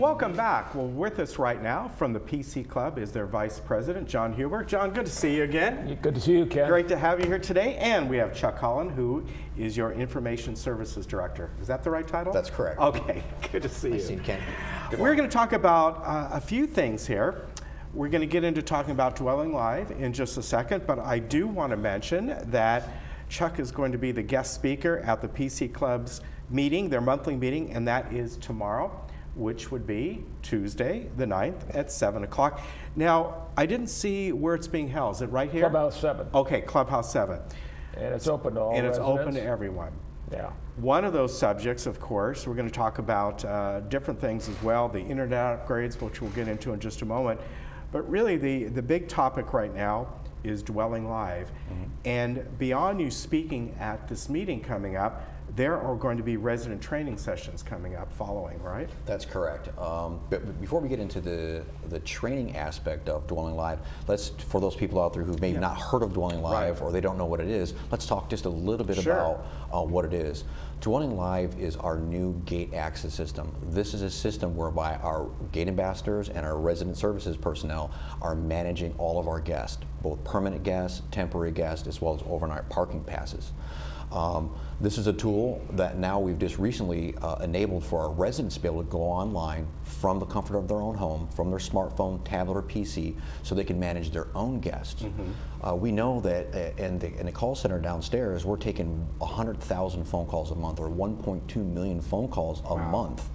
Welcome back. Well, with us right now from the PC Club is their Vice President, John Huber. John, good to see you again. Good to see you, Ken. Great to have you here today. And we have Chuck Holland, who is your Information Services Director. Is that the right title? That's correct. Okay, good to see you. Nice to see you, Ken. We're going to talk about a few things here. We're going to get into talking about Dwelling Live in just a second, but I do want to mention that Chuck is going to be the guest speaker at the PC Club's meeting, their monthly meeting, and that is tomorrow, which would be Tuesday, the 9th at 7 o'clock. Now, I didn't see where it's being held. Is it right here? Clubhouse 7. Okay, Clubhouse 7. And it's open to all And it's residents. open to everyone. Yeah. One of those subjects, of course, we're going to talk about different things as well, the internet upgrades, which we'll get into in just a moment. But really, the big topic right now is Dwelling Live. Mm-hmm. And beyond you speaking at this meeting coming up, there are going to be resident training sessions coming up following, right? That's correct. But before we get into the training aspect of Dwelling Live, for those people out there who may not heard of Dwelling Live or they don't know what it is, let's talk just a little bit about what it is. Dwelling Live is our new gate access system. This is a system whereby our gate ambassadors and our resident services personnel are managing all of our guests, both permanent guests, temporary guests, as well as overnight parking passes. This is a tool that now we've just recently enabled for our residents to be able to go online from the comfort of their own home, from their smartphone, tablet, or PC, so they can manage their own guests. Mm-hmm. We know that in the call center downstairs, we're taking 100,000 phone calls a month, or 1.2 million phone calls a month.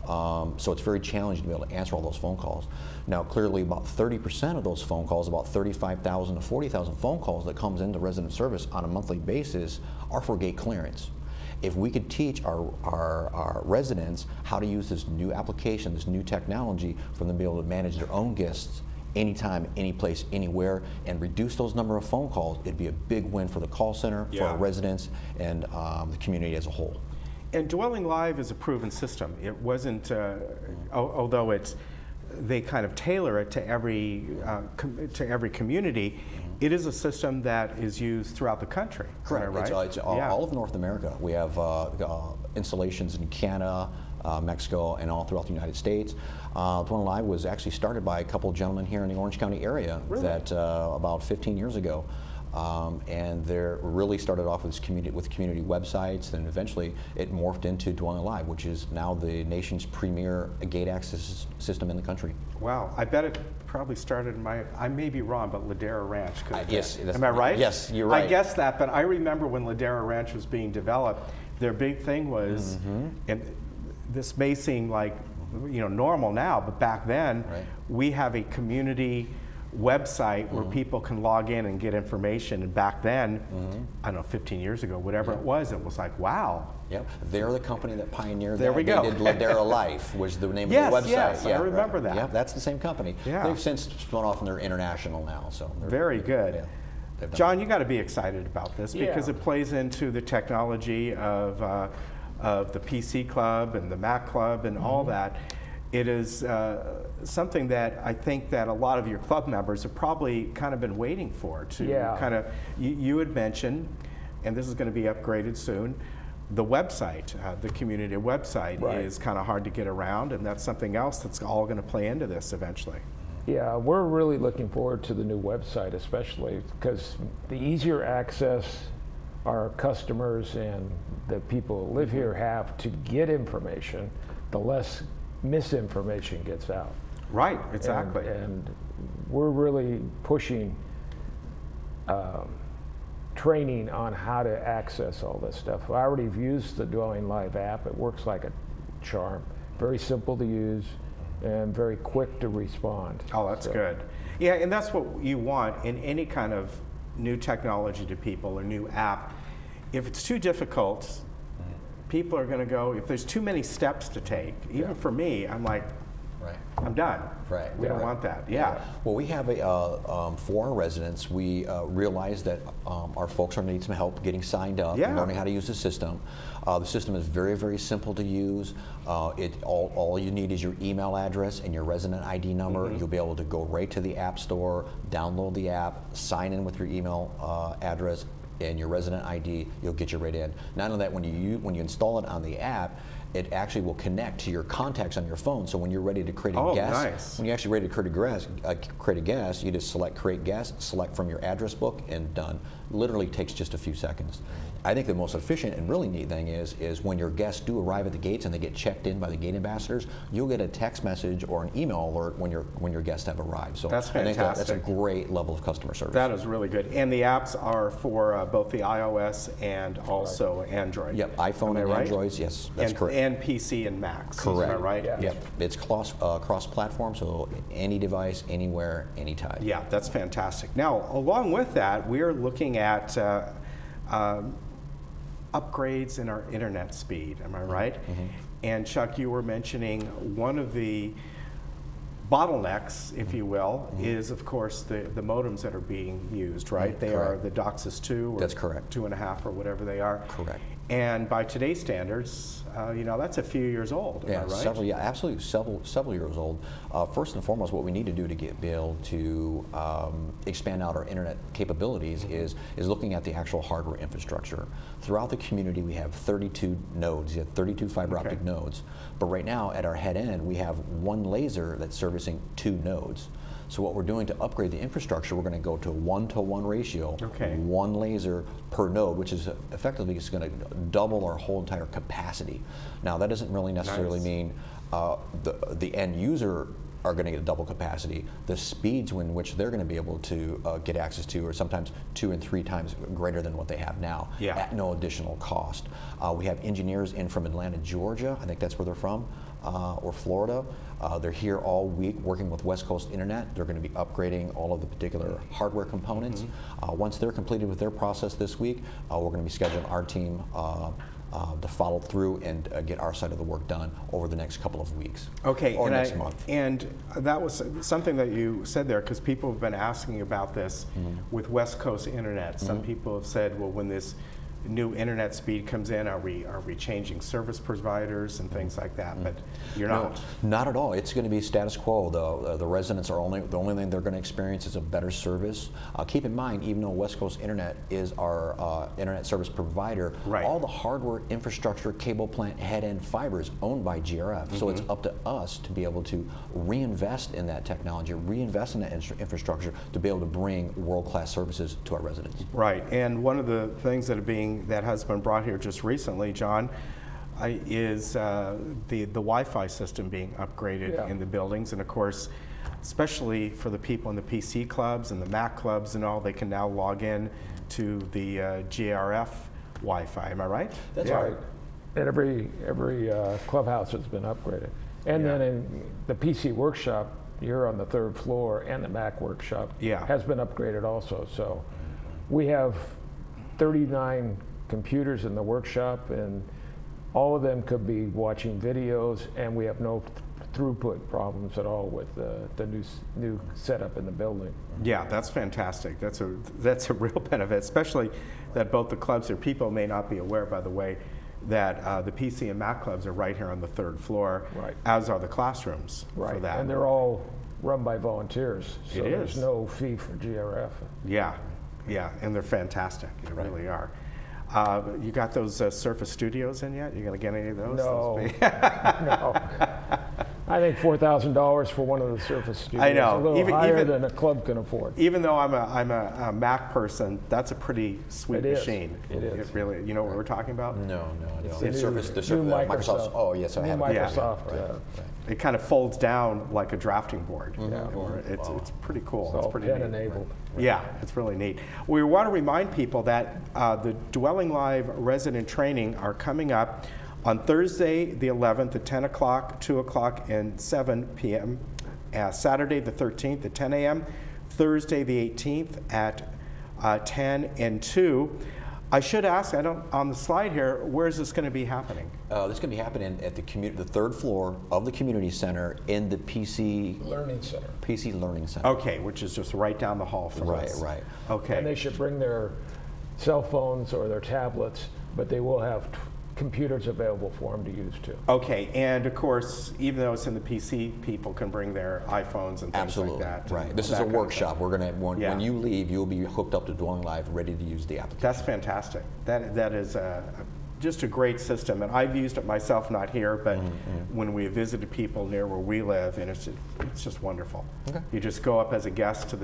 So it's very challenging to be able to answer all those phone calls. Now, clearly, about 30% of those phone calls, about 35,000 to 40,000 phone calls that comes into resident service on a monthly basis are for gate clearance. If we could teach our residents how to use this new application, this new technology, for them to be able to manage their own guests anytime, any place, anywhere, and reduce those number of phone calls, it'd be a big win for the call center, for our residents, and the community as a whole. And Dwelling Live is a proven system. It wasn't, although they kind of tailor it to every community. It is a system that is used throughout the country. Correct. Right? It's all of North America. We have installations in Canada, Mexico, and all throughout the United States. Dwelling Live was actually started by a couple of gentlemen here in the Orange County area that about 15 years ago. And they really started off with community websites, and eventually it morphed into Dwelling Live, which is now the nation's premier gate access system in the country. Wow, I bet it probably started in I may be wrong, but Ladera Ranch. Yes. Am I right? Yes, you're right. I guessed that, but I remember when Ladera Ranch was being developed, their big thing was, and this may seem like normal now, but back then we have a community website where people can log in and get information, and back then, I don't know, 15 years ago, whatever it was like, wow. Yep, they're the company that pioneered there that. We go. They did Ladera Life, was the name of the website. Yes, I remember that. Yeah, that's the same company. Yeah. They've since spun off and they're international now. So very good. Yeah, John, you got to be excited about this because it plays into the technology of the PC Club and the Mac Club and all that. It is something that I think that a lot of your club members have probably kind of been waiting for. Kind of, you had mentioned, and this is going to be upgraded soon, the website, the community website is kind of hard to get around, and that's something else that's all going to play into this eventually. Yeah, we're really looking forward to the new website, especially because the easier access our customers and the people who live here have to get information, the less misinformation gets out. Right, exactly. And we're really pushing training on how to access all this stuff. I already used the Dwelling Live app. It works like a charm. Very simple to use and very quick to respond. Oh, that's good. Yeah, and that's what you want in any kind of new technology to people or new app. If it's too difficult, people are going to go, if there's too many steps to take, even for me, I'm like, I'm done. We don't want that. Well, we have for our residents, we realize that our folks are going to need some help getting signed up and learning how to use the system. The system is very, very simple to use. All you need is your email address and your resident ID number. You'll be able to go right to the App Store, download the app, sign in with your email address, and your resident ID, you'll get your rate in. Not only that, when you install it on the app, it actually will connect to your contacts on your phone. So when you're ready to create a gas, when you're actually ready to create a gas, you just select create gas, select from your address book, and done. Literally takes just a few seconds. I think the most efficient and really neat thing is when your guests do arrive at the gates and they get checked in by the gate ambassadors, you'll get a text message or an email alert when your guests have arrived. So that's fantastic. I think that's a great level of customer service. That is really good. And the apps are for both the iOS and also Android. Yep, iPhone and Androids. Yes, that's correct. And PC and Macs. Correct. Is that right? Yeah. Yep. It's cross-platform, so any device, anywhere, anytime. Yeah, that's fantastic. Now, along with that, we are looking at upgrades in our internet speed. Am I right? Mm-hmm. And Chuck, you were mentioning one of the bottlenecks, if you will, is of course the modems that are being used, right? They are the DOCSIS 2 or that's correct. 2.5 or whatever they are. Correct. And by today's standards, that's a few years old, am I right? Absolutely, several years old. First and foremost, what we need to do to be able to expand out our internet capabilities is looking at the actual hardware infrastructure. Throughout the community, we have 32 nodes. You have 32 fiber optic nodes. But right now, at our head end, we have one laser that's servicing 2 nodes. So what we're doing to upgrade the infrastructure, we're going to go to a 1-to-1 ratio, one laser per node, which is effectively going to double our whole entire capacity. Now that doesn't really necessarily mean the end user are going to get a double capacity. The speeds in which they're going to be able to get access to are sometimes 2 and 3 times greater than what they have now at no additional cost. We have engineers in from Atlanta, Georgia, I think that's where they're from, or Florida. They're here all week working with West Coast Internet. They're going to be upgrading all of the particular hardware components. Once they're completed with their process this week, we're going to be scheduling our team to follow through and get our side of the work done over the next couple of weeks. Okay, or next month. And that was something that you said there, because people have been asking about this with West Coast Internet. Some people have said, well, when this new internet speed comes in, are we changing service providers and things like that? But you're not. Not at all. It's going to be status quo. The residents are the only thing they're going to experience is a better service. Keep in mind, even though West Coast Internet is our internet service provider, all the hardware, infrastructure, cable plant, head end fiber is owned by GRF. So it's up to us to be able to reinvest in that technology, reinvest in that infrastructure to be able to bring world-class services to our residents. Right. And one of the things that has been brought here just recently, John, is the Wi-Fi system being upgraded in the buildings. And of course, especially for the people in the PC clubs and the Mac clubs and all, they can now log in to the GRF Wi-Fi. Am I right? That's right. And every clubhouse has been upgraded. And then in the PC workshop, you're on the 3rd floor, and the Mac workshop has been upgraded also. So we have 39 computers in the workshop, and all of them could be watching videos, and we have no throughput problems at all with the new setup in the building. Yeah, that's fantastic. That's a real benefit, especially that both the clubs, or people may not be aware, by the way, that the PC and Mac clubs are right here on the 3rd floor, as are the classrooms for that. And they're all run by volunteers, so there's no fee for GRF. Yeah, and they're fantastic. They really are. You got those Surface Studios in yet? You gonna get any of those? No. No. I think $4,000 for one of the Surface Studios. I know. A little higher than a club can afford. Even though I'm a Mac person, that's a pretty sweet machine. It is. It really. You know what we're talking about? No. It's the Surface, Microsoft. Oh yes, I have. Microsoft. It kind of folds down like a drafting board. It's pretty cool. It's pretty pen neat. enabled. Yeah, it's really neat. We want to remind people that the Dwelling Live resident training are coming up on Thursday the 11th at 10 o'clock, 2 o'clock, and 7 p.m. Saturday the 13th at 10 a.m. Thursday the 18th at 10 and 2. I should ask, on the slide here, where is this going to be happening? This is going to be happening at the 3rd floor of the community center in the PC Learning Center. PC Learning Center. Okay, which is just right down the hall from us. Right. Okay. And they should bring their cell phones or their tablets, but they will have computers available for them to use too. Okay, and of course, even though it's in the PC, people can bring their iPhones and things Absolutely. like that. Right. and This all is a that kind of workshop. stuff. We're going to, when Yeah. you leave, you'll be hooked up to Dwelling Live, ready to use the application. That's fantastic. That is just a great system, and I've used it myself, not here, but when we visited people near where we live, and it's just wonderful. Okay. You just go up as a guest to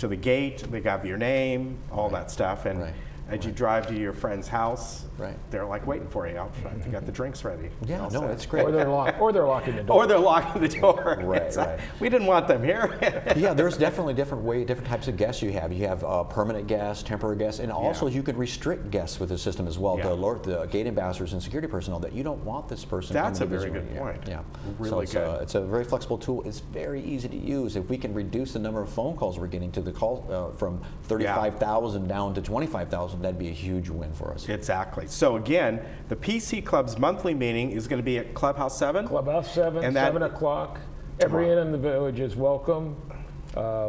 the gate. They got your name, all that stuff, and Right. as you drive to your friend's house, Right. they're like waiting for you out front. They got the drinks ready. Yeah, All no, set. it's great. Or they're locking the door. Or they're locking the door. Right, It's right. We didn't want them here. Yeah, there's definitely different types of guests you have. You have permanent guests, temporary guests, and also you can restrict guests with the system as well Yeah. to alert the gate ambassadors and security personnel that you don't want this person That's coming a to very visit good you. point. Yeah, Really so good. it's a very flexible tool. It's very easy to use. If we can reduce the number of phone calls we're getting to the call from 35,000 down to 25,000, that'd be a huge win for us. Exactly. So again, the PC Club's monthly meeting is going to be at Clubhouse 7. Clubhouse 7, And that- 7 o'clock. Every inn in the village is welcome.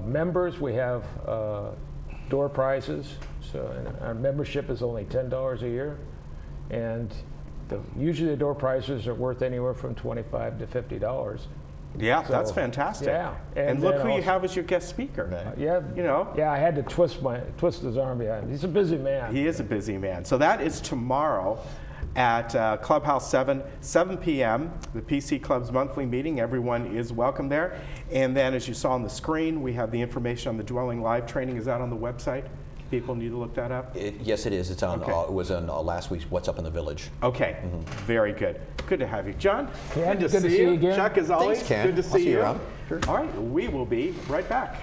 Members, we have door prizes. So and our membership is only $10 a year. And usually the door prizes are worth anywhere from $25 to $50. Yeah, that's So, fantastic. yeah. And And look then who you also- have as your guest speaker. Yeah, You know, yeah, I had to twist his arm behind. He's a busy man. he is a busy man. So that is tomorrow at Clubhouse 7, 7 p.m., the PC Club's monthly meeting. Everyone is welcome there. And then, as you saw on the screen, we have the information on the Dwelling Live training. Is that on the website? People need to look that up? Yes, it is. It's on. Okay. It was on last week's What's Up in the Village. Okay, very good. Good to have you. John, Yeah, good to good to see see you. you again. Chuck, as always, Ken. good to I'll see see you you. around. Sure. All right, we will be right back.